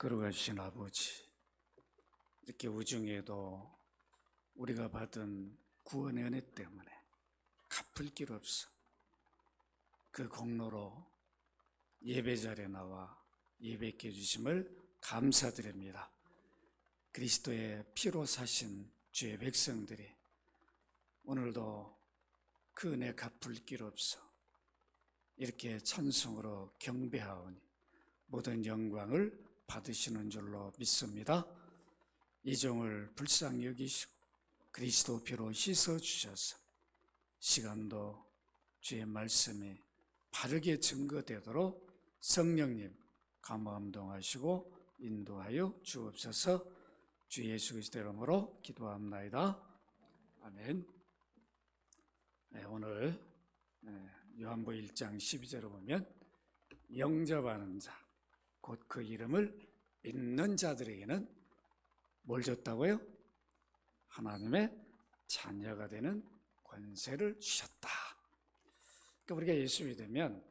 걸어가신 아버지, 이렇게 우중에도 우리가 받은 구원의 은혜 때문에 갚을 길 없어 그 공로로 예배 자리에 나와 예배케 해주심을 감사드립니다. 그리스도의 피로 사신 주의 백성들이 오늘도 그 은혜 갚을 길 없어 이렇게 찬송으로 경배하오니 모든 영광을 받으시는 줄로 믿습니다. 이 종을 불쌍히 여기시고 그리스도 피로 씻어주셔서 시간도 주의 말씀이 바르게 증거되도록 성령님 감화감동하시고 인도하여 주옵소서. 주 예수 그리스도 이름으로 기도합나이다. 아멘. 오늘 요한복음 1장 12절을 보면 영접하는 자, 곧 그 이름을 믿는 자들에게는 뭘 줬다고요? 하나님의 자녀가 되는 권세를 주셨다. 그러니까 우리가 예수 믿으면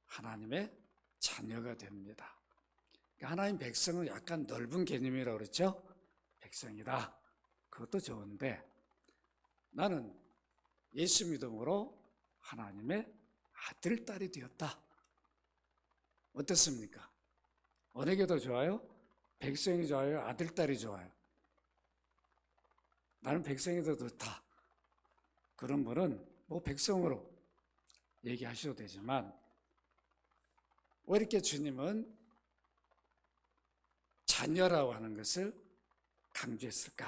하나님의 자녀가 됩니다. 그러니까 하나님 백성은 약간 넓은 개념이라고 그랬죠? 백성이다. 그것도 좋은데 나는 예수 믿음으로 하나님의 아들, 딸이 되었다. 어떻습니까? 어느 게 더 좋아요? 백성이 좋아요? 아들, 딸이 좋아요? 나는 백성이 더 좋다. 그런 분은 뭐 백성으로 얘기하셔도 되지만 왜 이렇게 주님은 자녀라고 하는 것을 강조했을까?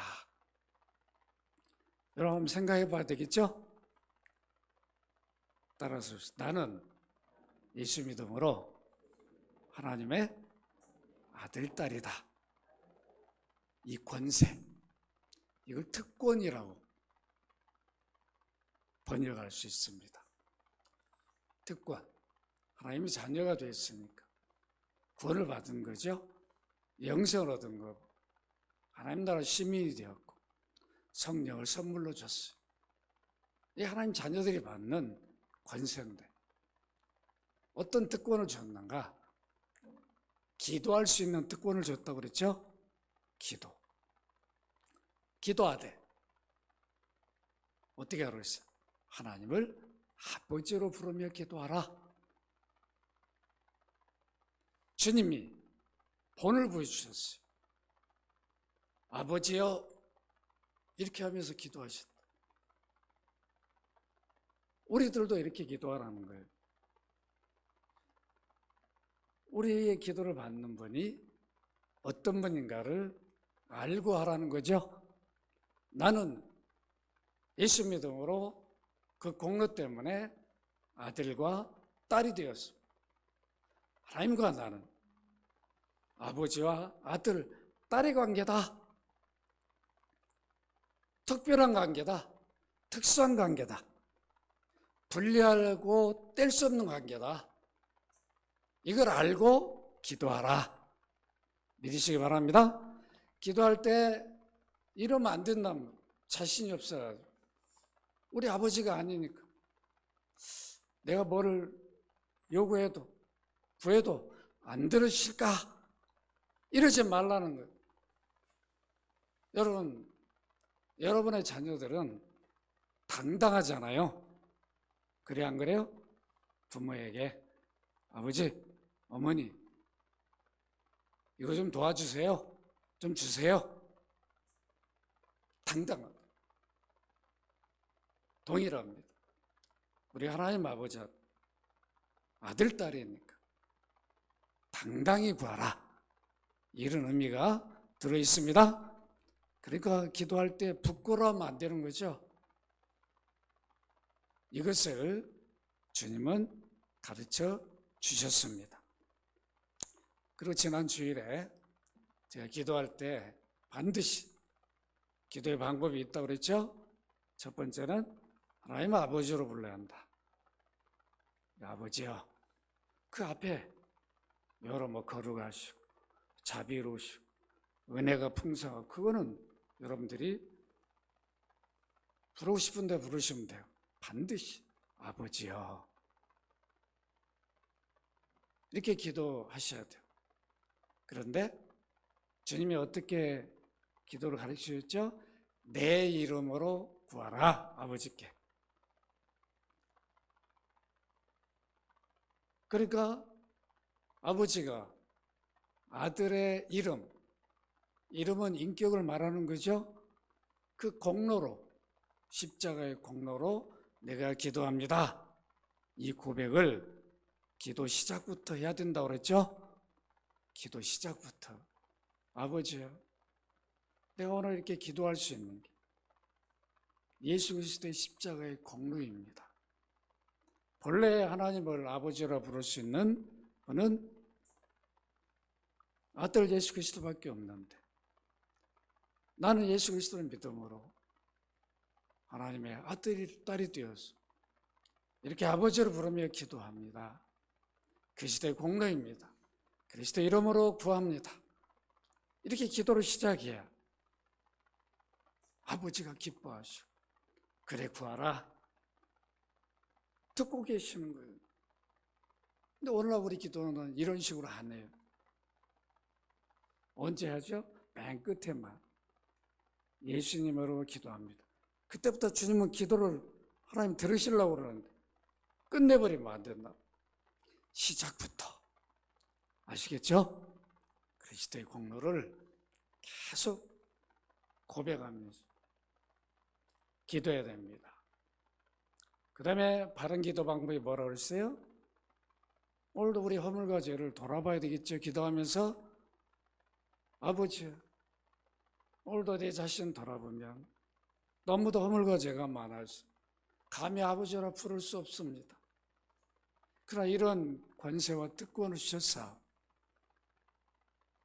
여러분 한번 생각해 봐야 되겠죠? 따라서 나는 예수 믿음으로 하나님의 아들, 딸이다. 이 권세, 이걸 특권이라고 번역할 수 있습니다. 특권, 하나님의 자녀가 되었으니까 구원을 받은 거죠. 영생을 얻은 거고 하나님 나라 시민이 되었고 성령을 선물로 줬어요. 이 하나님 자녀들이 받는 권세인데 어떤 특권을 줬는가? 기도할 수 있는 특권을 줬다고 그랬죠? 기도하되 어떻게 하라고 했어요? 하나님을 아버지로 부르며 기도하라. 주님이 본을 보여주셨어요. 아버지여 이렇게 하면서 기도하셨다. 우리들도 이렇게 기도하라는 거예요. 우리의 기도를 받는 분이 어떤 분인가를 알고 하라는 거죠. 나는 예수 믿음으로 그 공로 때문에 아들과 딸이 되었어. 하나님과 나는 아버지와 아들, 딸의 관계다. 특별한 관계다. 특수한 관계다. 분리하고 뗄 수 없는 관계다. 이걸 알고 기도하라. 믿으시기 바랍니다. 기도할 때 이러면 안 된다면 자신이 없어요. 우리 아버지가 아니니까. 내가 뭐를 요구해도 구해도 안 들으실까? 이러지 말라는 거예요. 여러분의 자녀들은 당당하잖아요. 그래 안 그래요? 부모에게 아버지, 어머니 이거 좀 도와주세요. 좀 주세요. 당당하다. 동일합니다. 우리 하나님 아버지 아들, 딸이니까 당당히 구하라. 이런 의미가 들어있습니다. 그러니까 기도할 때 부끄러워하면 안 되는 거죠. 이것을 주님은 가르쳐 주셨습니다. 그리고 지난 주일에 제가 기도할 때 반드시 기도의 방법이 있다고 그랬죠. 첫 번째는 하나님 아버지로 불러야 한다. 아버지요. 그 앞에 여러 거룩하시고 자비로우시고 은혜가 풍성하고 그거는 여러분들이 부르고 싶은데 부르시면 돼요. 반드시 아버지요. 이렇게 기도하셔야 돼요. 그런데 주님이 어떻게 기도를 가르치셨죠? 내 이름으로 구하라, 아버지께. 그러니까 아버지가 아들의 이름은 인격을 말하는 거죠. 그 공로로, 십자가의 공로로 내가 기도합니다. 이 고백을 기도 시작부터 해야 된다고 그랬죠? 기도 시작부터. 아버지요, 내가 오늘 이렇게 기도할 수 있는 게 예수 그리스도의 십자가의 공로입니다. 본래 하나님을 아버지라 부를 수 있는 분은 아들 예수 그리스도밖에 없는데, 나는 예수 그리스도를 믿음으로 하나님의 아들이 딸이 되어서 이렇게 아버지를 부르며 기도합니다. 그리스도의 공로입니다. 그리스도 이름으로 구합니다. 이렇게 기도를 시작해야 아버지가 기뻐하시고, 그래 구하라, 듣고 계시는 거예요. 근데 오늘날 우리 기도는 이런 식으로 안 해요. 언제 하죠? 맨 끝에만 예수님으로 기도합니다. 그때부터 주님은 기도를 하나님 들으시려고 그러는데 끝내버리면 안 된다. 시작부터, 아시겠죠? 그리스도의 공로를 계속 고백하면서 기도해야 됩니다. 그 다음에 바른 기도 방법이 뭐라고 그랬어요? 오늘도 우리 허물과 죄를 돌아봐야 되겠죠. 기도하면서 아버지, 오늘도 내 자신 돌아보면 너무도 허물과 죄가 많아서 감히 아버지라 부를 수 없습니다. 그러나 이런 권세와 특권을 주셨사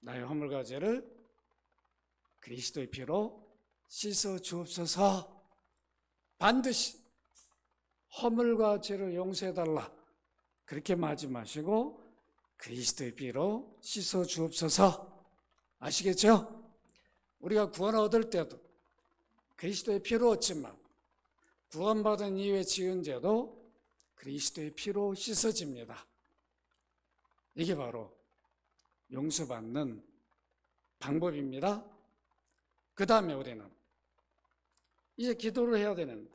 나의 허물과 죄를 그리스도의 피로 씻어 주옵소서. 반드시 허물과 죄를 용서해달라, 그렇게 하지 마시고 그리스도의 피로 씻어 주옵소서. 아시겠죠? 우리가 구원을 얻을 때도 그리스도의 피로 얻지만 구원받은 이후에 지은 죄도 그리스도의 피로 씻어집니다. 이게 바로 용서받는 방법입니다. 그 다음에 우리는 이제 기도를 해야 되는데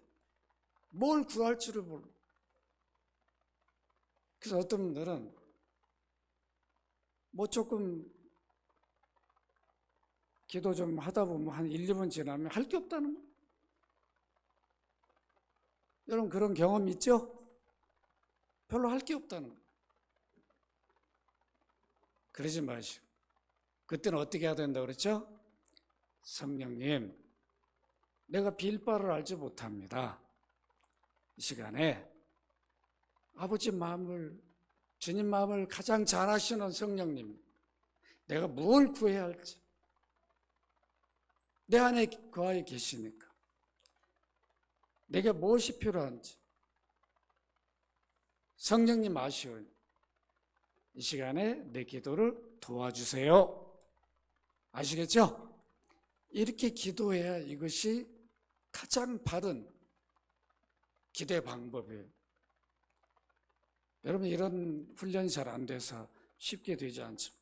뭘 구할 줄을 몰라. 그래서 어떤 분들은 뭐 조금 기도 좀 하다 보면 한 1, 2분 지나면 할 게 없다는 거예요. 여러분 그런 경험 있죠? 별로 할 게 없다는 거예요. 그러지 마시고 그때는 어떻게 해야 된다고 그랬죠? 성령님, 내가 빌 바를 알지 못합니다. 이 시간에 아버지 마음을, 주님 마음을 가장 잘 아시는 성령님, 내가 뭘 구해야 할지 내 안에 거하여 계시니까 내게 무엇이 필요한지 성령님 아시오니 이 시간에 내 기도를 도와주세요. 아시겠죠? 이렇게 기도해야 이것이 가장 바른 기도의 방법이에요. 여러분 이런 훈련이 잘 안 돼서 쉽게 되지 않지만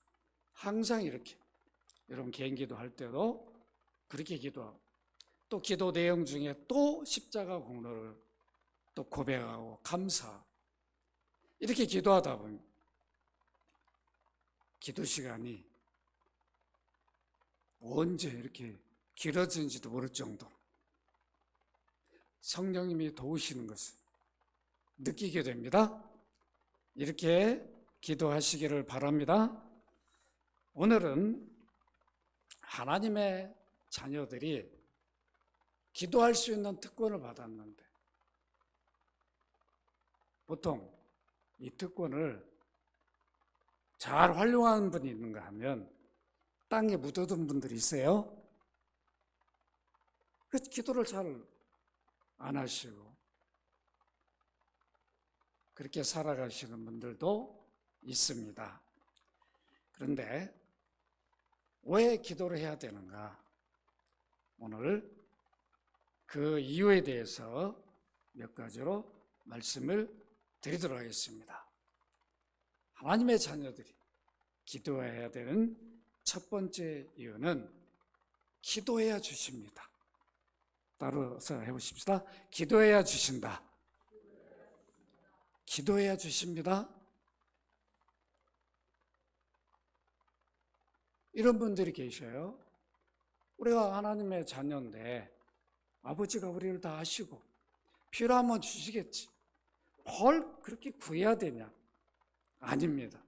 항상 이렇게 여러분 개인 기도할 때도 그렇게 기도하고 또 기도 내용 중에 또 십자가 공로를 또 고백하고 감사, 이렇게 기도하다 보면 기도 시간이 언제 이렇게 길어지는지도 모를 정도로 성령님이 도우시는 것을 느끼게 됩니다. 이렇게 기도하시기를 바랍니다. 오늘은 하나님의 자녀들이 기도할 수 있는 특권을 받았는데 보통 이 특권을 잘 활용하는 분이 있는가 하면 땅에 묻어둔 분들이 있어요. 그 기도를 잘 안 하시고 그렇게 살아가시는 분들도 있습니다. 그런데 왜 기도를 해야 되는가? 오늘 그 이유에 대해서 몇 가지로 말씀을 드리도록 하겠습니다. 하나님의 자녀들이 기도해야 되는 첫 번째 이유는 기도해야 주십니다. 따라서 해보십시다. 기도해야 주신다. 기도해야 주십니다. 이런 분들이 계셔요. 우리가 하나님의 자녀인데 아버지가 우리를 다 아시고 필요하면 주시겠지. 뭘 그렇게 구해야 되냐? 아닙니다.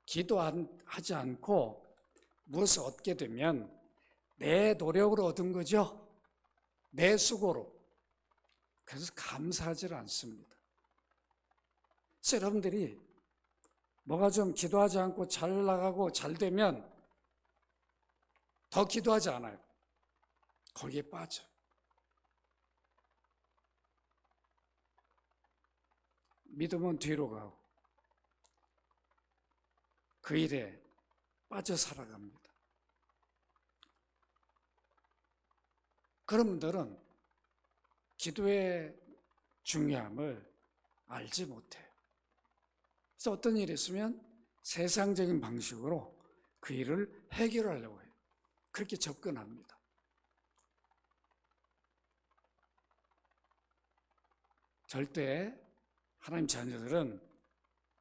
기도하지 않고 무엇을 얻게 되면 내 노력으로 얻은 거죠. 내 수고로. 그래서 감사하지 않습니다. 그래서 여러분들이 뭐가 좀 기도하지 않고 잘 나가고 잘 되면 더 기도하지 않아요. 거기에 빠져. 믿음은 뒤로 가고 그 일에 빠져 살아갑니다. 그런 분들은 기도의 중요함을 알지 못해요. 그래서 어떤 일이 있으면 세상적인 방식으로 그 일을 해결하려고 해요. 그렇게 접근합니다. 절대 하나님 자녀들은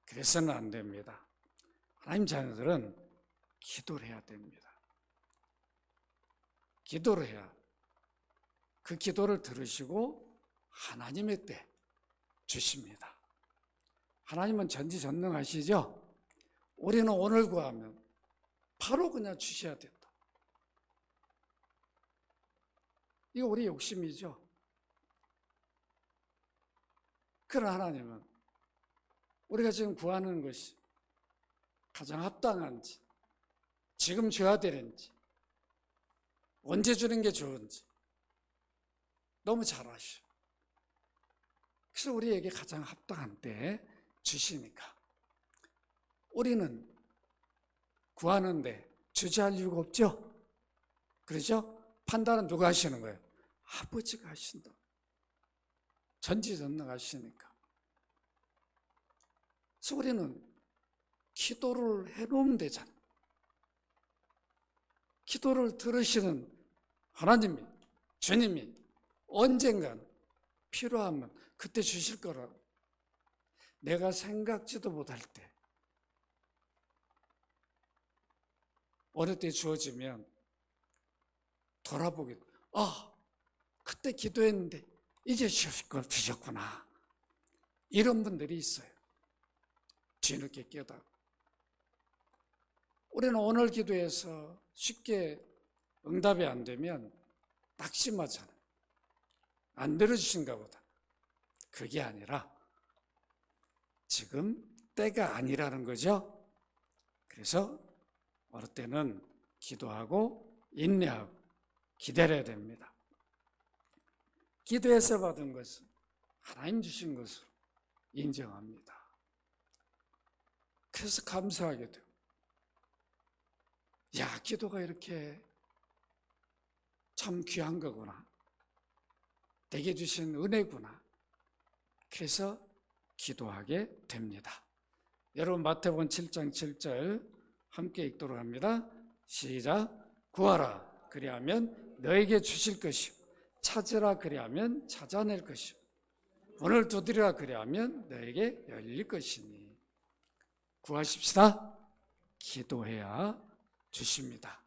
그래서는 안 됩니다. 하나님 자녀들은 기도를 해야 됩니다. 기도를 해야 그 기도를 들으시고 하나님의 때 주십니다. 하나님은 전지전능하시죠? 우리는 오늘 구하면 바로 그냥 주셔야 된다. 이거 우리 욕심이죠. 그러나 하나님은 우리가 지금 구하는 것이 가장 합당한지, 지금 줘야 되는지, 언제 주는 게 좋은지 너무 잘 아셔. 그래서 우리에게 가장 합당한 때에 주시니까 우리는 구하는데 주저할 이유가 없죠? 그렇죠? 판단은 누가 하시는 거예요? 아버지가 하신다. 전지전능하시니까. 그래서 우리는 기도를 해놓으면 되잖아요. 기도를 들으시는 하나님이, 주님이 언젠가는 필요하면 그때 주실 거라고. 내가 생각지도 못할 때 어느 때 주어지면 돌아보게, 그때 기도했는데 이제 주실 걸 주셨구나. 이런 분들이 있어요. 뒤늦게 깨닫고. 우리는 오늘 기도해서 쉽게 응답이 안 되면 낙심하잖아요. 안 들어주신가 보다. 그게 아니라 지금 때가 아니라는 거죠. 그래서 어느 때는 기도하고 인내하고 기다려야 됩니다. 기도해서 받은 것은 하나님 주신 것으로 인정합니다. 그래서 감사하게 돼요. 기도가 이렇게 참 귀한 거구나. 내게 주신 은혜구나. 그래서 기도하게 됩니다. 여러분 마태복음 7장 7절 함께 읽도록 합니다. 시작. 구하라 그리하면 너에게 주실 것이요 찾으라 그리하면 찾아낼 것이요 문을 두드리라 그리하면 너에게 열릴 것이니. 구하십시다. 기도해야 주십니다.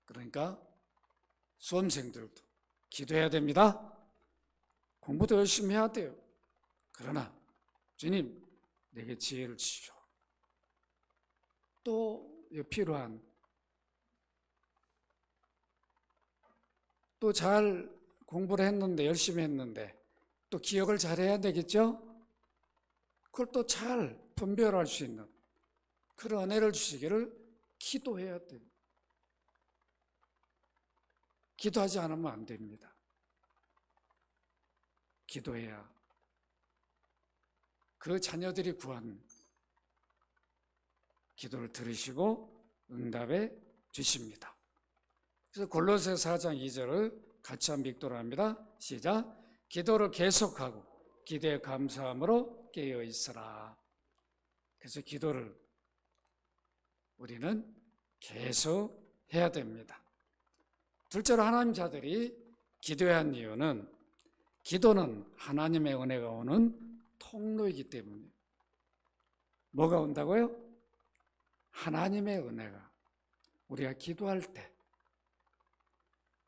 그러니까 수험생들도 기도해야 됩니다. 공부도 열심히 해야 돼요. 그러나 주님 내게 지혜를 주시오. 또 필요한 또 잘 공부를 했는데 열심히 했는데 또 기억을 잘해야 되겠죠? 그걸 또 잘 분별할 수 있는 그런 은혜를 주시기를 기도해야 돼요. 기도하지 않으면 안 됩니다. 기도해야 그 자녀들이 구한 기도를 들으시고 응답해 주십니다. 그래서 골로새 4장 2절을 같이 한번 읽도록 합니다. 시작. 기도를 계속하고 기도에 감사함으로 깨어 있으라. 그래서 기도를 우리는 계속 해야 됩니다. 둘째로 하나님 자들이 기도해야 하는 이유는 기도는 하나님의 은혜가 오는 통로이기 때문이에요. 뭐가 온다고요? 하나님의 은혜가 우리가 기도할 때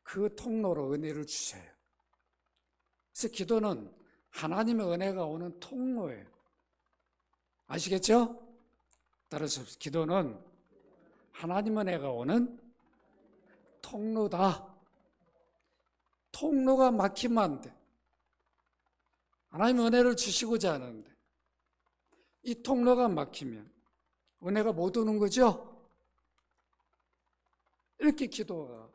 그 통로로 은혜를 주셔요. 그래서 기도는 하나님의 은혜가 오는 통로예요. 아시겠죠? 따라서 기도는 하나님의 은혜가 오는 통로다. 통로가 막히면 안 돼. 하나님의 은혜를 주시고자 하는데 이 통로가 막히면 은혜가 못 오는 거죠? 이렇게 기도가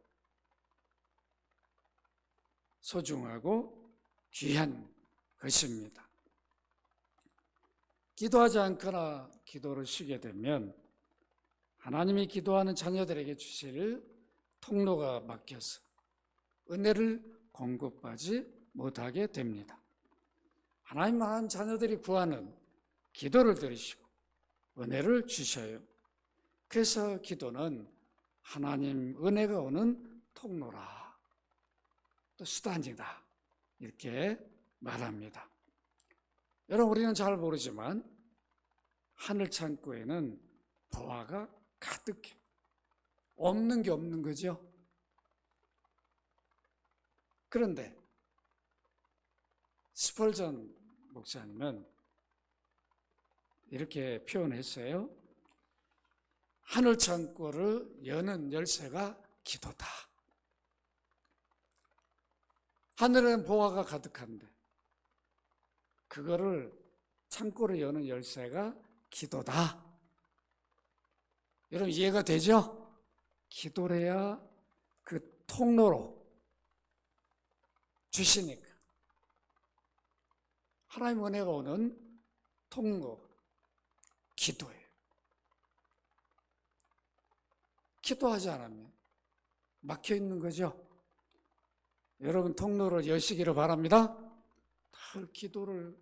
소중하고 귀한 것입니다. 기도하지 않거나 기도를 쉬게 되면 하나님이 기도하는 자녀들에게 주실 통로가 막혀서 은혜를 공급하지 못하게 됩니다. 하나님 자녀들이 구하는 기도를 들으시고 은혜를 주셔요. 그래서 기도는 하나님 은혜가 오는 통로라, 또 수단이다, 이렇게 말합니다. 여러분, 우리는 잘 모르지만 하늘 창고에는 보화가 가득해. 없는 게 없는 거죠. 그런데 스펄전 목사님은 이렇게 표현했어요. 하늘 창고를 여는 열쇠가 기도다. 하늘에는 보화가 가득한데 그거를 창고를 여는 열쇠가 기도다. 여러분, 이해가 되죠? 기도를 해야 그 통로로 주시니까. 하나님 은혜가 오는 통로, 기도예요. 기도하지 않으면 막혀 있는 거죠. 여러분, 통로를 여시기를 바랍니다. 늘 기도를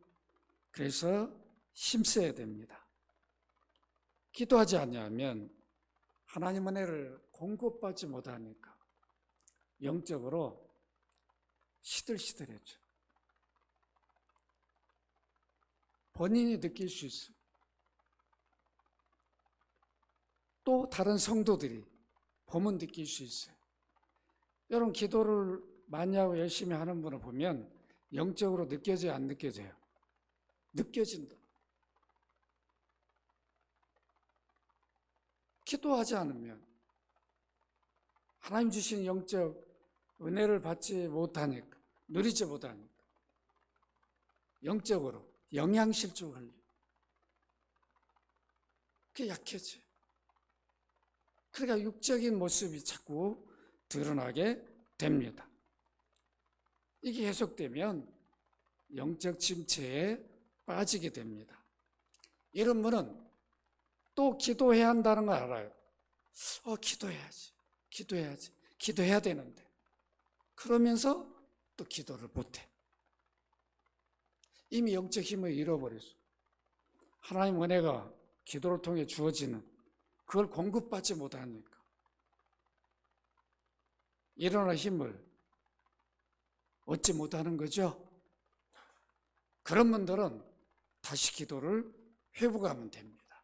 그래서 힘써야 됩니다. 기도하지 않으면 하나님 은혜를 공급받지 못하니까 영적으로 시들시들해져. 본인이 느낄 수 있어요. 또 다른 성도들이 보면 느낄 수 있어요. 여러분, 기도를 많이 하고 열심히 하는 분을 보면 영적으로 느껴져요, 안 느껴져요? 느껴진다. 기도하지 않으면 하나님 주신 영적 은혜를 받지 못하니까, 누리지 못하니까 영적으로 영양실조를 그게 약해져요. 그러니까 육적인 모습이 자꾸 드러나게 됩니다. 이게 계속되면 영적 침체에 빠지게 됩니다. 이런 분은 또 기도해야 한다는 걸 알아요. 기도해야지. 기도해야 되는데. 그러면서 또 기도를 못해. 이미 영적 힘을 잃어버렸어. 하나님 은혜가 기도를 통해 주어지는 그걸 공급받지 못하니까 일어날 힘을 얻지 못하는 거죠. 그런 분들은 다시 기도를 회복하면 됩니다.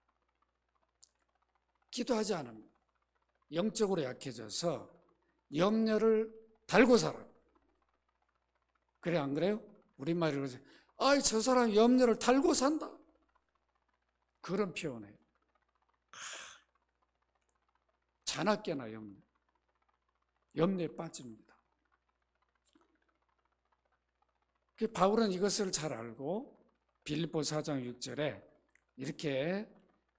기도하지 않으면 영적으로 약해져서 염려를 달고 살아요. 그래, 안 그래요? 우리말로 그러죠. 저 사람 염려를 달고 산다. 그런 표현이에요. 자나깨나 염려에 빠집니다. 바울은 이것을 잘 알고 빌립보서 4장 6절에 이렇게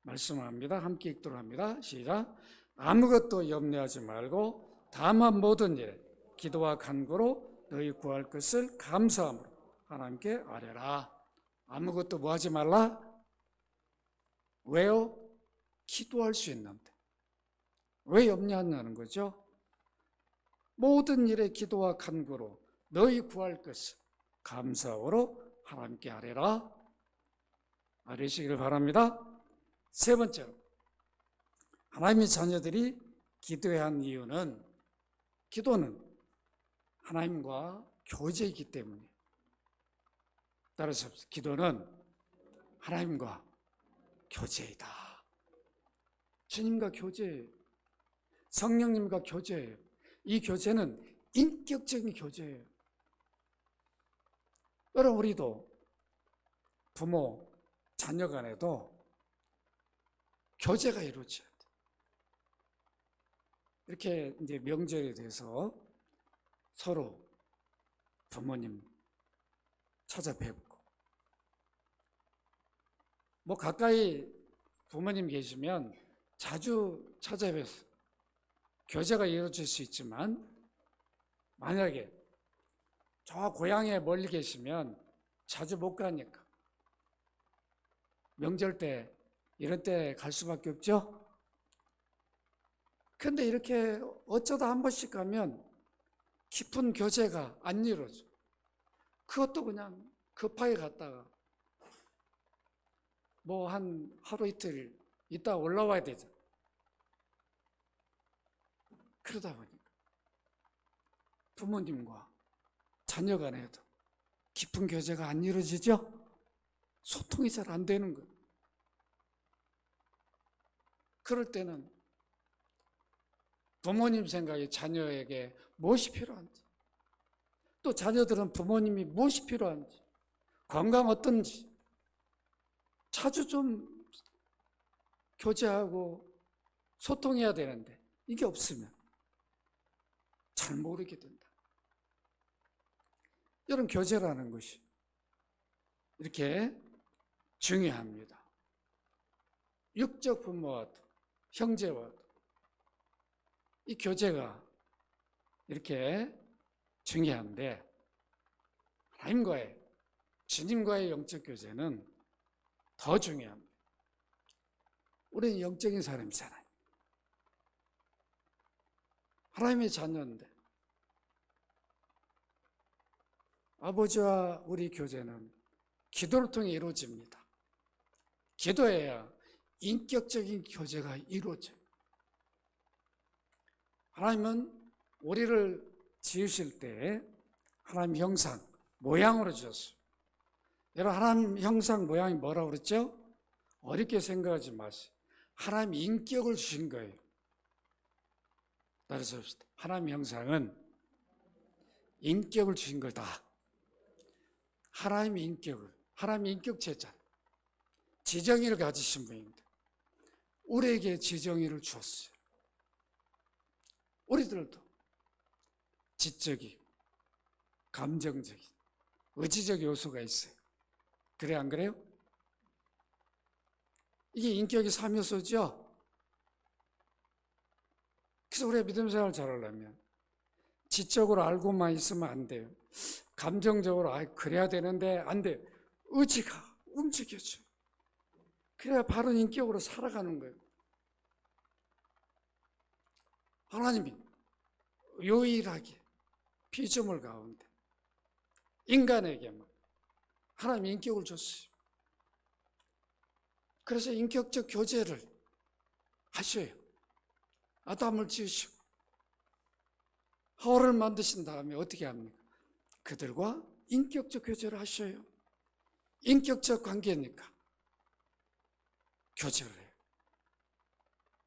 말씀합니다. 함께 읽도록 합니다. 시작. 아무것도 염려하지 말고 다만 모든 일에 기도와 간구로 너희 구할 것을 감사함으로 하나님께 아뢰라. 아무것도 뭐 하지 말라? 왜요? 기도할 수 있는데. 왜 염려하냐는 거죠? 모든 일에 기도와 간구로 너희 구할 것을 감사함으로 하나님께 아뢰라. 아뢰시기를 바랍니다. 세 번째로, 하나님의 자녀들이 기도해야 하는 이유는, 기도는 하나님과 교제이기 때문에. 따라서 기도는 하나님과 교제이다. 주님과 교제예요. 성령님과 교제예요. 이 교제는 인격적인 교제예요. 여러분, 우리도 부모, 자녀 간에도 교제가 이루어져야 돼. 이렇게 이제 명절에 대해서 서로 부모님 찾아뵙고, 뭐 가까이 부모님 계시면 자주 찾아뵈서 교제가 이루어질 수 있지만, 만약에 저 고향에 멀리 계시면 자주 못 가니까 명절 때 이런 때 갈 수밖에 없죠. 근데 이렇게 어쩌다 한 번씩 가면 깊은 교제가 안 이루어져. 그것도 그냥 급하게 갔다가 뭐 한 하루 이틀 있다 올라와야 되죠. 그러다 보니까 부모님과 자녀 간에도 깊은 교제가 안 이루어지죠. 소통이 잘 안 되는 거예요. 그럴 때는 부모님 생각에 자녀에게 무엇이 필요한지, 또 자녀들은 부모님이 무엇이 필요한지, 건강 어떤지 자주 좀 교제하고 소통해야 되는데, 이게 없으면 잘 모르게 된다. 이런 교제라는 것이 이렇게 중요합니다. 육적 부모와도 형제와도 이 교제가 이렇게 중요한데, 하나님과의, 주님과의 영적 교제는 더 중요합니다. 우리는 영적인 사람이잖아요. 하나님의 자녀인데 아버지와 우리 교제는 기도를 통해 이루어집니다. 기도해야 인격적인 교제가 이루어져요. 하나님은 우리를 지으실 때 하나님 형상, 모양으로 지었어요. 여러분, 하나님 형상, 모양이 뭐라고 그랬죠? 어렵게 생각하지 마세요. 하나님 인격을 주신 거예요. 따라서 하나님 형상은 인격을 주신 거다. 하나님의 인격을, 하나님의 인격체자, 지정의를 가지신 분입니다. 우리에게 지정의를 주었어요. 우리들도 지적인, 감정적인, 의지적 요소가 있어요. 그래, 안 그래요? 이게 인격의 3요소죠? 그래서 우리가 믿음 생활을 잘하려면 지적으로 알고만 있으면 안 돼요. 감정적으로 그래야 되는데 안 돼요. 의지가 움직여져요. 그래야 바른 인격으로 살아가는 거예요. 하나님이 유일하게 피조물 가운데 인간에게만 하나님의 인격을 줬어요. 그래서 인격적 교제를 하셔요. 아담을 지으시고 하와를 만드신 다음에 어떻게 합니까? 그들과 인격적 교제를 하셔요. 인격적 관계니까 교제를 해요.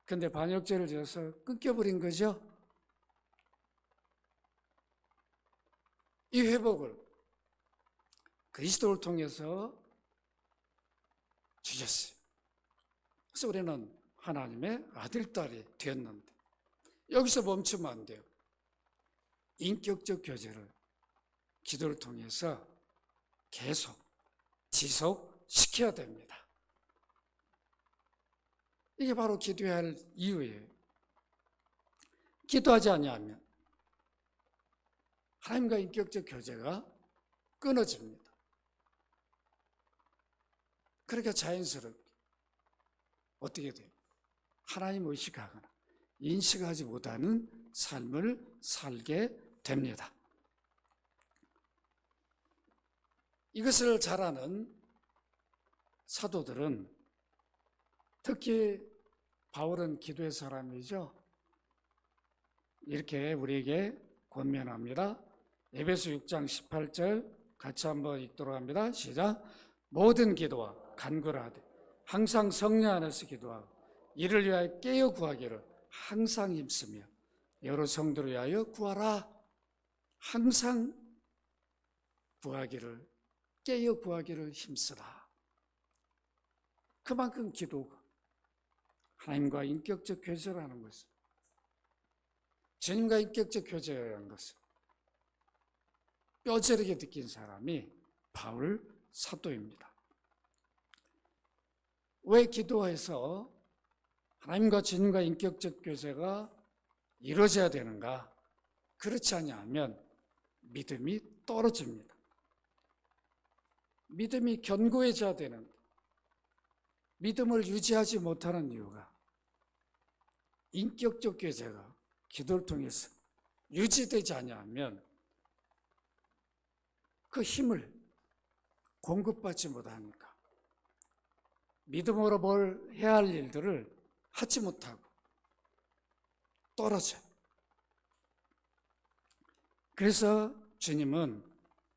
근데 반역죄를 지어서 끊겨버린 거죠. 이 회복을 그리스도를 통해서 주셨어요. 그래서 우리는 하나님의 아들, 딸이 되었는데 여기서 멈추면 안 돼요. 인격적 교제를 기도를 통해서 계속 지속시켜야 됩니다. 이게 바로 기도해야 할 이유예요. 기도하지 아니하면 하나님과 인격적 교제가 끊어집니다. 그러니까 자연스럽게 어떻게 돼요? 하나님 의식하거나 인식하지 못하는 삶을 살게 됩니다. 이것을 잘 아는 사도들은 특히 바울은 기도의 사람이죠. 이렇게 우리에게 권면합니다. 에베소 6장 18절 같이 한번 읽도록 합니다. 시작. 모든 기도와 간구하되 항상 성령 안에서 기도하고 이를 위하여 깨어 구하기를 항상 힘쓰며 여러 성도를 위하여 구하라. 항상 구하기를, 깨어 구하기를 힘쓰라. 그만큼 기도가 하나님과 인격적 교제를 하는 것은, 주님과 인격적 교제를 하는 것은 뼈저리게 느낀 사람이 바울 사도입니다. 왜 기도해서 하나님과 주님과 인격적 교제가 이루어져야 되는가? 그렇지 않으면 믿음이 떨어집니다. 믿음이 견고해져야 되는데 믿음을 유지하지 못하는 이유가 인격적 교제가 기도를 통해서 유지되지 않으면 그 힘을 공급받지 못하니까 믿음으로 뭘 해야 할 일들을 하지 못하고 떨어져요. 그래서 주님은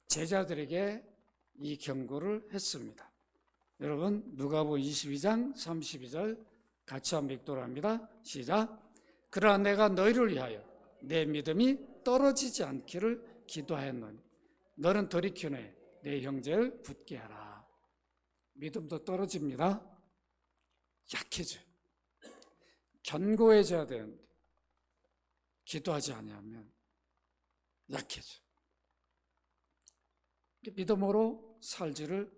제자들에게 이 경고를 했습니다. 여러분 누가복음 22장 32절 같이 한번 읽도록 합니다. 시작. 그러나 내가 너희를 위하여 내 믿음이 떨어지지 않기를 기도하였노니 너는 돌이키네 내 형제를 붙게 하라. 믿음도 떨어집니다. 약해져요. 견고해져야 되는데 기도하지 않으면 약해져요. 믿음으로 살지를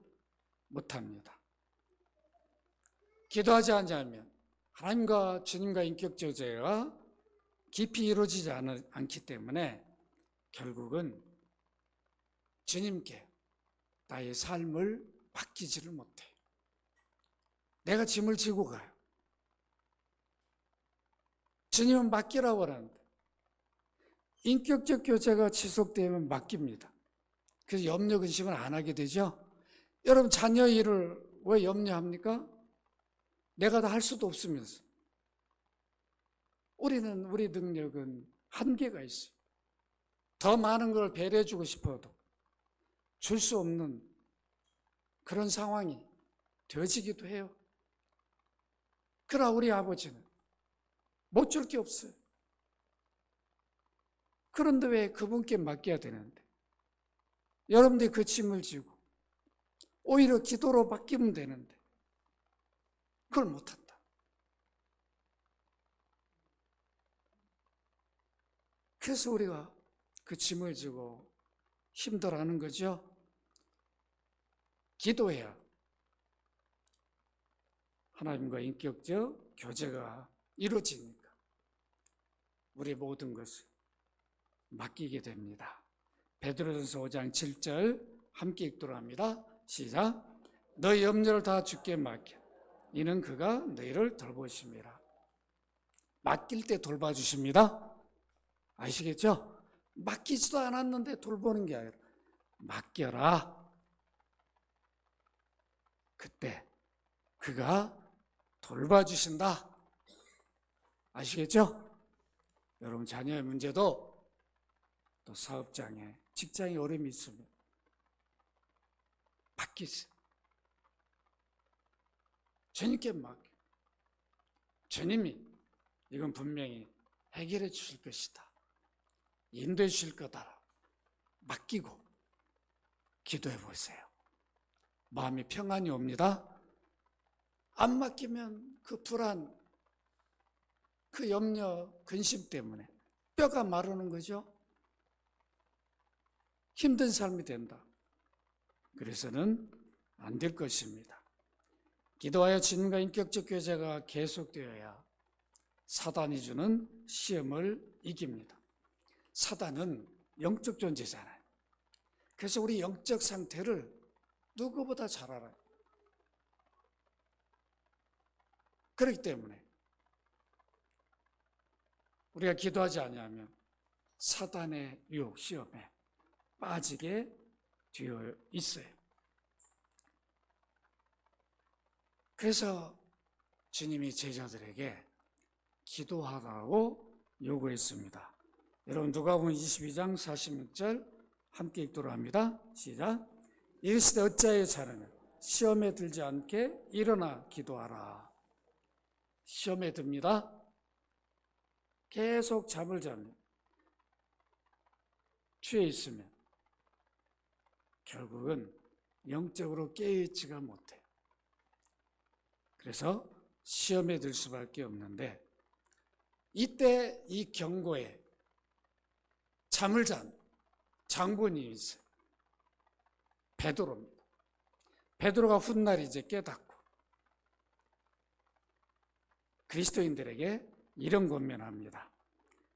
못합니다. 기도하지 않으면 하나님과 주님과 인격적 교제가 깊이 이루어지지 않기 때문에 결국은 주님께 나의 삶을 맡기지를 못해요. 내가 짐을 지고 가요. 주님은 맡기라고 하는데 인격적 교제가 지속되면 맡깁니다. 그래서 염려 근심을 안 하게 되죠. 여러분 자녀 일을 왜 염려합니까? 내가 다 할 수도 없으면서. 우리 능력은 한계가 있어요. 더 많은 걸 배려해주고 싶어도 줄 수 없는 그런 상황이 되어지기도 해요. 그러나 우리 아버지는 못 줄 게 없어요. 그런데 왜 그분께 맡겨야 되는데 여러분들이 그 짐을 지고 오히려 기도로 맡기면 되는데 그걸 못한다. 그래서 우리가 그 짐을 지고 힘들어하는 거죠. 기도해야 하나님과 인격적 교제가 이루어지니까 우리 모든 것을 맡기게 됩니다. 베드로전서 5장 7절 함께 읽도록 합니다. 시작. 너희 염려를 다 주께 맡겨 이는 그가 너희를 돌보심이라. 맡길 때 돌봐주십니다. 아시겠죠? 맡기지도 않았는데 돌보는 게 아니라 맡겨라. 그때 그가 돌봐주신다. 아시겠죠? 여러분 자녀의 문제도 또 사업장에 직장에 어려움이 있으면 맡기세요. 주님께 맡겨. 주님이 이건 분명히 해결해 주실 것이다. 인도해 주실 거다. 맡기고 기도해 보세요. 마음이 평안이 옵니다. 안 맡기면 그 불안, 그 염려, 근심 때문에 뼈가 마르는 거죠. 힘든 삶이 된다. 그래서는 안 될 것입니다. 기도하여 주님과 인격적 교제가 계속되어야 사단이 주는 시험을 이깁니다. 사단은 영적 존재잖아요. 그래서 우리 영적 상태를 누구보다 잘 알아요. 그렇기 때문에 우리가 기도하지 않으면 사단의 유혹, 시험에 빠지게 되어 있어요. 그래서 주님이 제자들에게 기도하라고 요구했습니다. 여러분 누가복음 22장 46절 함께 읽도록 합니다. 시작. 이르시되 어찌하여 자느냐 시험에 들지 않게 일어나 기도하라. 시험에 듭니다. 계속 잠을 자면 취해 있으면 결국은 영적으로 깨어있지가 못해. 그래서 시험에 들 수밖에 없는데 이때 이 경고에 잠을 잔 장본인이 있어요. 베드로입니다. 베드로가 훗날 이제 깨닫고 그리스도인들에게 이런 권면합니다.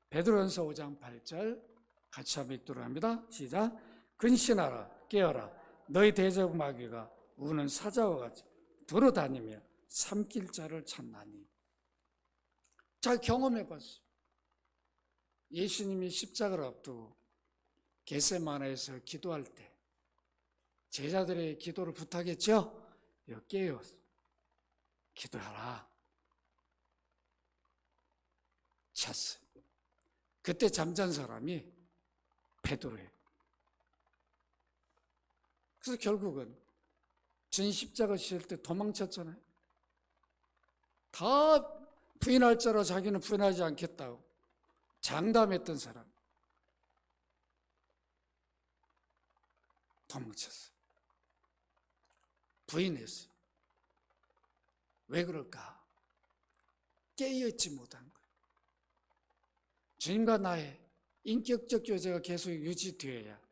베드로전서 5장 8절 같이 한번 읽도록 합니다. 시작. 근신하라 깨어라 너희 대적 마귀가 우는 사자와 같이 돌아다니며 삼킬 자를 찾나니. 잘 경험해봤어요. 예수님이 십자가를 앞두고 겟세마네에서 기도할 때 제자들의 기도를 부탁했죠. 깨어 기도하라. 잤어요. 그때 잠잔 사람이 베드로예요. 그래서 결국은 주님 십자가 지을 때 도망쳤잖아요. 다 부인할 자라 자기는 부인하지 않겠다고 장담했던 사람 도망쳤어요. 부인했어요. 왜 그럴까? 깨어있지 못한 거예요. 주님과 나의 인격적 교제가 계속 유지되어야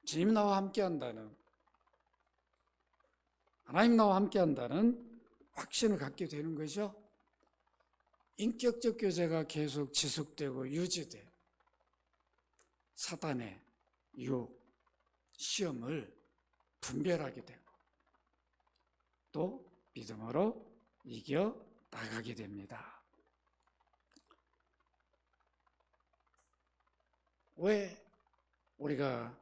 주님 나와 함께한다는, 하나님 나와 함께한다는 확신을 갖게 되는 거죠. 인격적 교제가 계속 지속되고 유지돼 사단의 유혹, 시험을 분별하게 되고 또 믿음으로 이겨 나가게 됩니다. 왜 우리가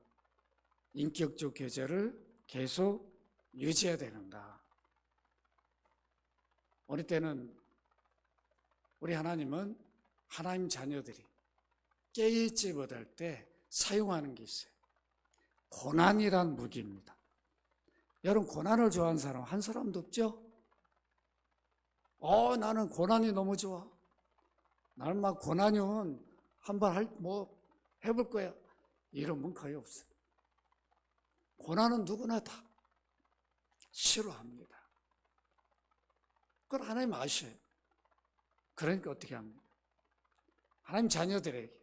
인격적 교제를 계속 유지해야 되는가? 어느 때는 우리 하나님은 하나님 자녀들이 깨어있지 못할 때 사용하는 게 있어요. 고난이란 무기입니다. 여러분 고난을 좋아하는 사람 한 사람도 없죠? 나는 고난이 너무 좋아. 나는 막 고난이면 한번 해볼 거야. 이런 분 거의 없어요. 고난은 누구나 다 싫어합니다. 그걸 하나님 아셔요. 그러니까 어떻게 합니까? 하나님 자녀들에게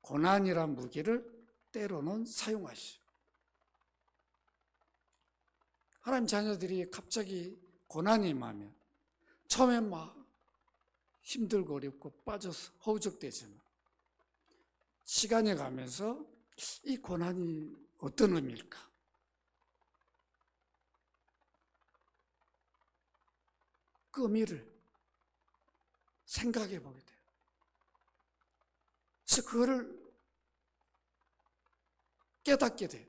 고난이란 무기를 때로는 사용하시죠. 하나님 자녀들이 갑자기 고난이 임하면 처음엔 막 힘들고 어렵고 빠져서 허우적대지만 시간이 가면서 이 고난이 어떤 의미일까? 그 의미를 생각해 보게 돼요. 그래서 그거를 깨닫게 돼요.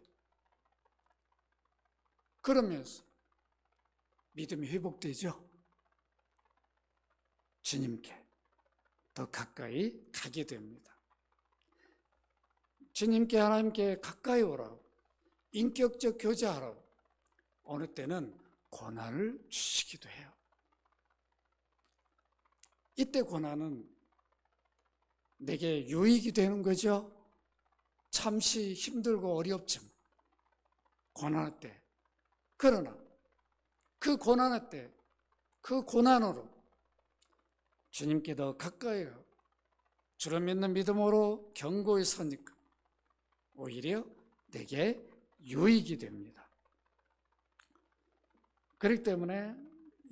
그러면서 믿음이 회복되죠. 주님께 더 가까이 가게 됩니다. 주님께 하나님께 가까이 오라고 인격적 교제하라고 어느 때는 고난을 주시기도 해요. 이때 고난은 내게 유익이 되는 거죠. 잠시 힘들고 어렵지만 고난할 때, 그러나 그 고난할 때 그 고난으로 주님께 더 가까이 가고 주를 믿는 믿음으로 견고히 서니까 오히려 내게 유익이 됩니다. 그렇기 때문에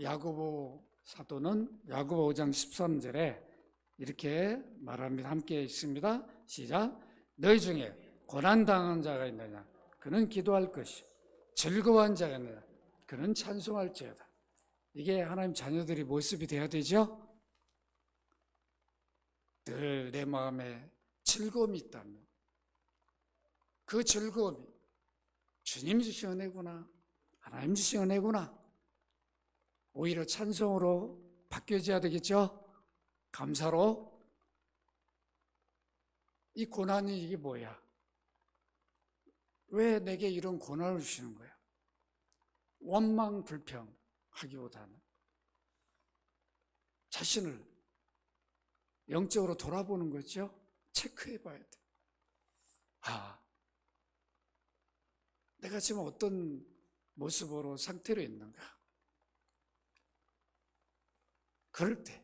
야고보 사도는 야고보 5장 13절에 이렇게 말합니다. 함께 읽습니다. 시작. 너희 중에 고난당한 자가 있느냐? 그는 기도할 것이요. 즐거워한 자가 있느냐? 그는 찬송할지어다. 이게 하나님 자녀들이 모습이 되어야 되죠. 늘 내 마음에 즐거움이 있다면 그 즐거움이 주님 주신 은혜구나, 하나님 주신 은혜구나, 오히려 찬송으로 바뀌어져야 되겠죠? 감사로. 이 고난이 이게 뭐야? 왜 내게 이런 고난을 주시는 거야? 원망 불평하기보다는 자신을 영적으로 돌아보는 거죠. 체크해 봐야 돼. 내가 지금 어떤 모습으로 상태로 있는가? 그럴 때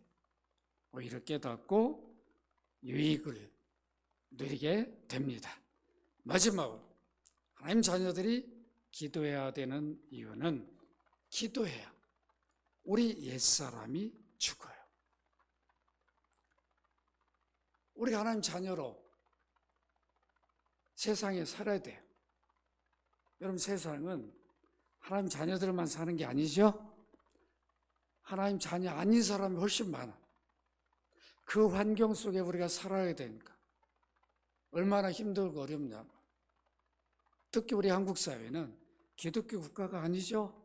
오히려 깨닫고 유익을 누리게 됩니다. 마지막으로 하나님 자녀들이 기도해야 되는 이유는 기도해야 우리 옛사람이 죽어요. 우리 하나님 자녀로 세상에 살아야 돼요. 여러분, 세상은 하나님 자녀들만 사는 게 아니죠? 하나님 자녀 아닌 사람이 훨씬 많아. 그 환경 속에 우리가 살아야 되니까 얼마나 힘들고 어렵냐. 특히 우리 한국 사회는 기독교 국가가 아니죠?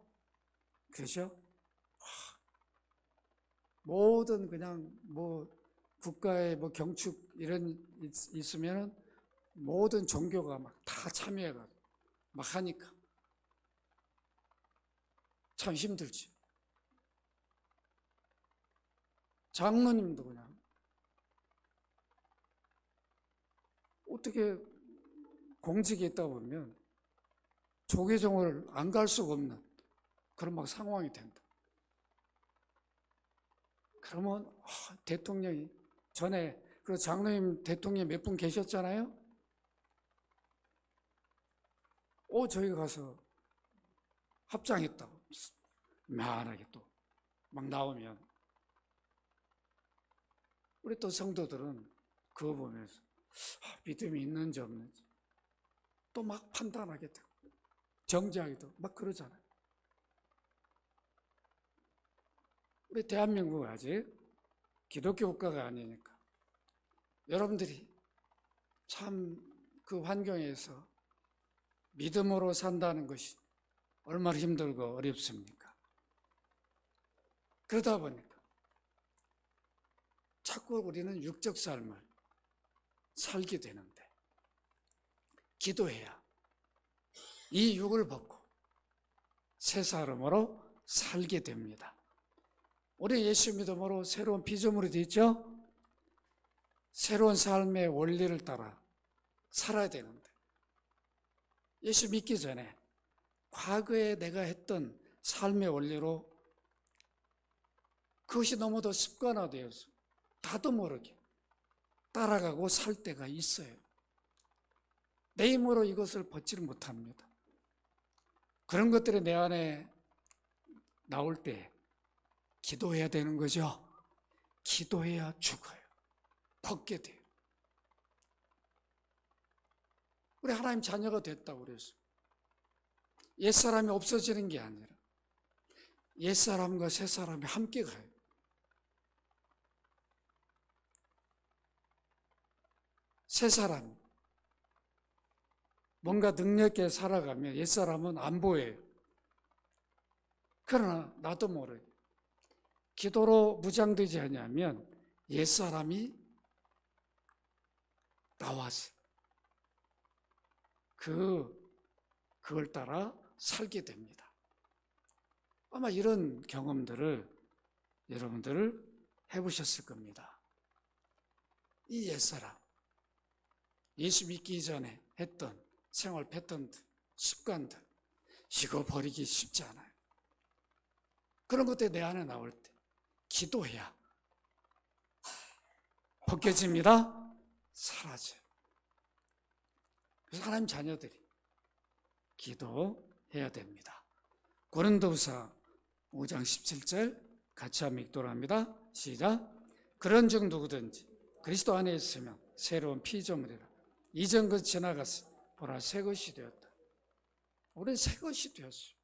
그렇죠? 모든 그냥 국가의 경축 이런 있으면 모든 종교가 막 다 참여해가지고 막 하니까 참 힘들지. 장로님도 그냥 어떻게 공직에 있다 보면 조계종을 안 갈 수가 없는 그런 막 상황이 된다. 그러면 대통령이 전에 그 장로님 대통령 몇 분 계셨잖아요. 저희가 가서 합장했다고 미안하게 또 막 나오면 우리 또 성도들은 그거 보면서 믿음이 있는지 없는지 또 막 판단하게 되고 정죄하기도 막 그러잖아요. 우리 대한민국 아직 기독교 국가가 아니니까 여러분들이 참 그 환경에서 믿음으로 산다는 것이 얼마나 힘들고 어렵습니까? 그러다 보니까 자꾸 우리는 육적 삶을 살게 되는데 기도해야 이 육을 벗고 새 사람으로 살게 됩니다. 우리 예수 믿음으로 새로운 피조물이 되죠? 새로운 삶의 원리를 따라 살아야 되는데 예수 믿기 전에 과거에 내가 했던 삶의 원리로 그것이 너무도 습관화되어서 나도 모르게 따라가고 살 때가 있어요. 내 힘으로 이것을 벗지를 못합니다. 그런 것들이 내 안에 나올 때 기도해야 되는 거죠. 기도해야 죽어요. 벗게 돼요. 우리 하나님 자녀가 됐다고 그래서 옛사람이 없어지는 게 아니라 옛사람과 새사람이 함께 가요. 새사람 뭔가 능력 있게 살아가면 옛사람은 안 보여요. 그러나 나도 모르게 기도로 무장되지 않으면 옛사람이 나와서 그걸 따라 살게 됩니다. 아마 이런 경험들을 여러분들 해보셨을 겁니다. 이 옛사람, 예수 믿기 전에 했던 생활 패턴들, 습관들, 이거 버리기 쉽지 않아요. 그런 것들이 내 안에 나올 때 기도해야 벗겨집니다. 사라져요. 그래서 하나님 자녀들이 기도해야 됩니다. 고린도후서 5장 17절 같이 한번 읽도록 합니다. 시작. 그런즉 누구든지 그리스도 안에 있으면 새로운 피조물이라. 이전 것 지나갔으니 보라 새 것이 되었다. 우리는 새 것이 되었어요.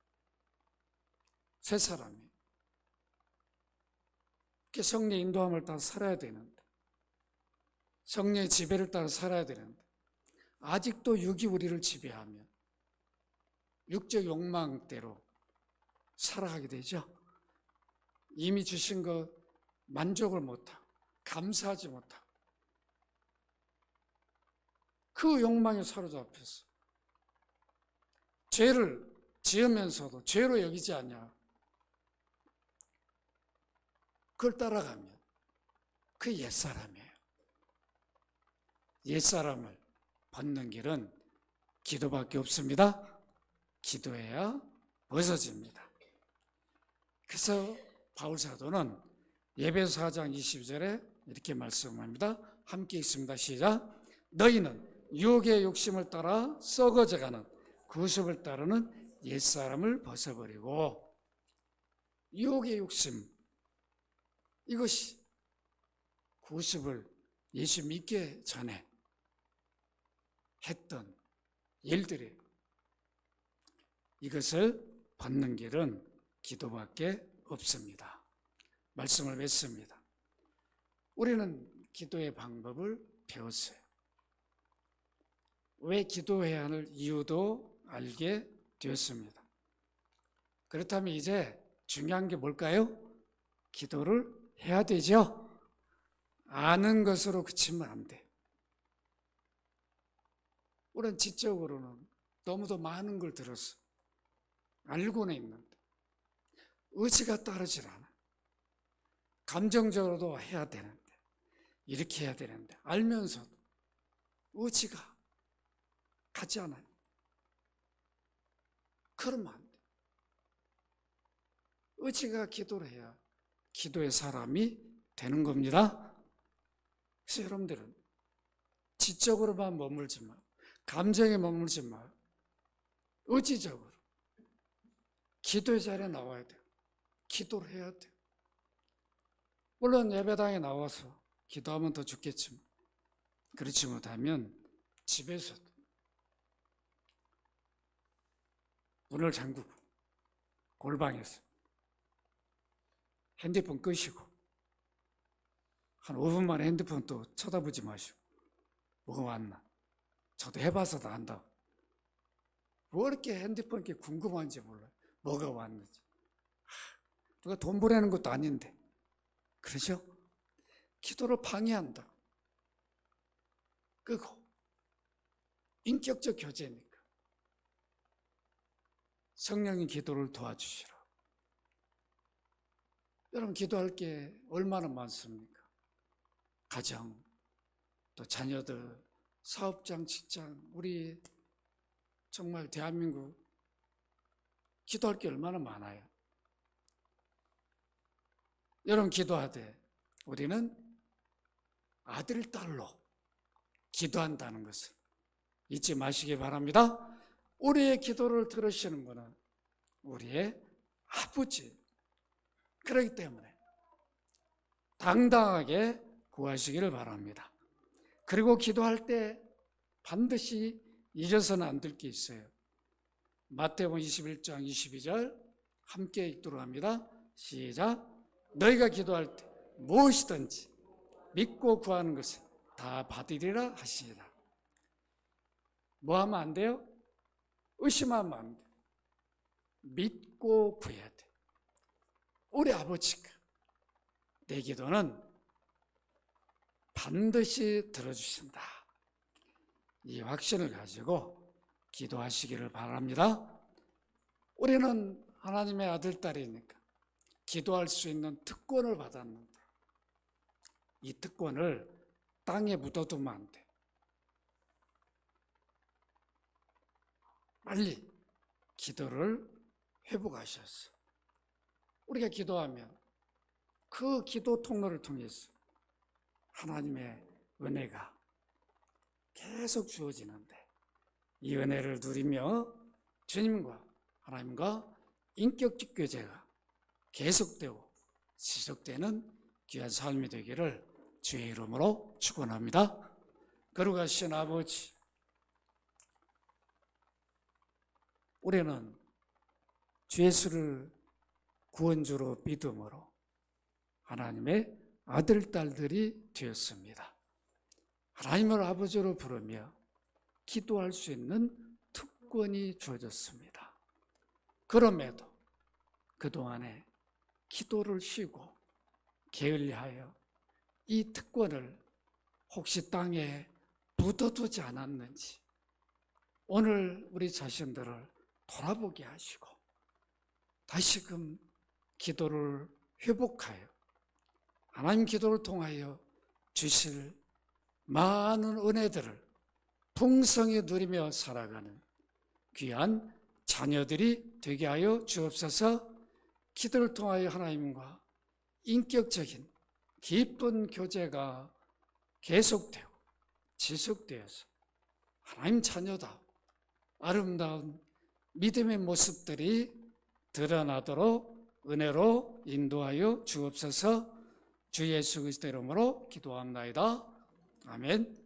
새 사람이. 이렇게 성령의 인도함을 따라 살아야 되는데, 성령의 지배를 따라 살아야 되는데 아직도 육이 우리를 지배하면 육적 욕망대로 살아가게 되죠. 이미 주신 것 만족을 못하고 감사하지 못하고 그 욕망에 사로잡혀서 죄를 지으면서도 죄로 여기지 않냐. 그걸 따라가면 그 옛사람이에요. 옛사람을 벗는 길은 기도밖에 없습니다. 기도해야 벗어집니다. 그래서 바울 사도는 에베소 4장 22절에 이렇게 말씀합니다. 함께 읽습니다. 시작. 너희는 유혹의 욕심을 따라 썩어져가는 구습을 따르는 옛사람을 벗어버리고, 유혹의 욕심, 이것이 구습을 예수 믿기 전에 했던 일들이, 이것을 벗는 길은 기도밖에 없습니다. 말씀을 맺습니다. 우리는 기도의 방법을 배웠어요. 왜 기도해야 하는 이유도 알게 되었습니다. 그렇다면 이제 중요한 게 뭘까요? 기도를 해야 되죠. 아는 것으로 그치면 안 돼. 우리는 지적으로는 너무도 많은 걸 들었어. 알고는 있는데 의지가 따르질 않아. 감정적으로도 해야 되는데, 이렇게 해야 되는데 알면서도 의지가 가지 않아요. 그러면 안 돼. 의지가 기도를 해야 기도의 사람이 되는 겁니다. 그래서 여러분들은 지적으로만 머물지 마, 감정에 머물지 마, 의지적으로 기도의 자리에 나와야 돼요. 기도를 해야 돼요. 물론 예배당에 나와서 기도하면 더 좋겠지만, 그렇지 못하면 집에서도 문을 잠그고 골방에서 핸드폰 끄시고 한 5분 만에 핸드폰 또 쳐다보지 마시고, 뭐가 왔나? 저도 해봐서 다 안다고. 뭐 이렇게 핸드폰 이렇게 궁금한지 몰라요. 뭐가 왔는지. 누가 돈 보내는 것도 아닌데. 그러죠? 기도를 방해한다. 끄고. 인격적 교제니까. 성령님 기도를 도와주시라. 여러분, 기도할 게 얼마나 많습니까? 가정, 또 자녀들, 사업장, 직장, 우리 정말 대한민국 기도할 게 얼마나 많아요. 여러분, 기도하되 우리는 아들, 딸로 기도한다는 것을 잊지 마시기 바랍니다. 우리의 기도를 들으시는 분은 우리의 아버지. 그렇기 때문에 당당하게 구하시기를 바랍니다. 그리고 기도할 때 반드시 잊어서는 안 될 게 있어요. 마태복음 21장 22절 함께 읽도록 합니다. 시작. 너희가 기도할 때 무엇이든지 믿고 구하는 것을 다 받으리라 하시니라. 뭐 하면 안 돼요? 의심하면 안 돼요. 믿고 구해야 돼. 우리 아버지가 내 기도는 반드시 들어주신다. 이 확신을 가지고 기도하시기를 바랍니다. 우리는 하나님의 아들, 딸이니까 기도할 수 있는 특권을 받았는데 이 특권을 땅에 묻어두면 안 돼. 빨리 기도를 회복하셔서 우리가 기도하면 그 기도 통로를 통해서 하나님의 은혜가 계속 주어지는데, 이 은혜를 누리며 주님과 하나님과 인격적 교제가 계속되고 지속되는 귀한 삶이 되기를 주의 이름으로 축원합니다. 거룩하신 아버지, 우리는 주 예수를 구원주로 믿음으로 하나님의 아들, 딸들이 되었습니다. 하나님을 아버지로 부르며 기도할 수 있는 특권이 주어졌습니다. 그럼에도 그동안에 기도를 쉬고 게을리하여 이 특권을 혹시 땅에 묻어두지 않았는지 오늘 우리 자신들을 돌아보게 하시고 다시금 기도를 회복하여 하나님 기도를 통하여 주실 많은 은혜들을 풍성히 누리며 살아가는 귀한 자녀들이 되게 하여 주옵소서. 기도를 통하여 하나님과 인격적인 깊은 교제가 계속되고 지속되어서 하나님 자녀다 아름다운 믿음의 모습들이 드러나도록 은혜로 인도하여 주옵소서. 주 예수 그리스도 이름으로 기도합나이다. 아멘.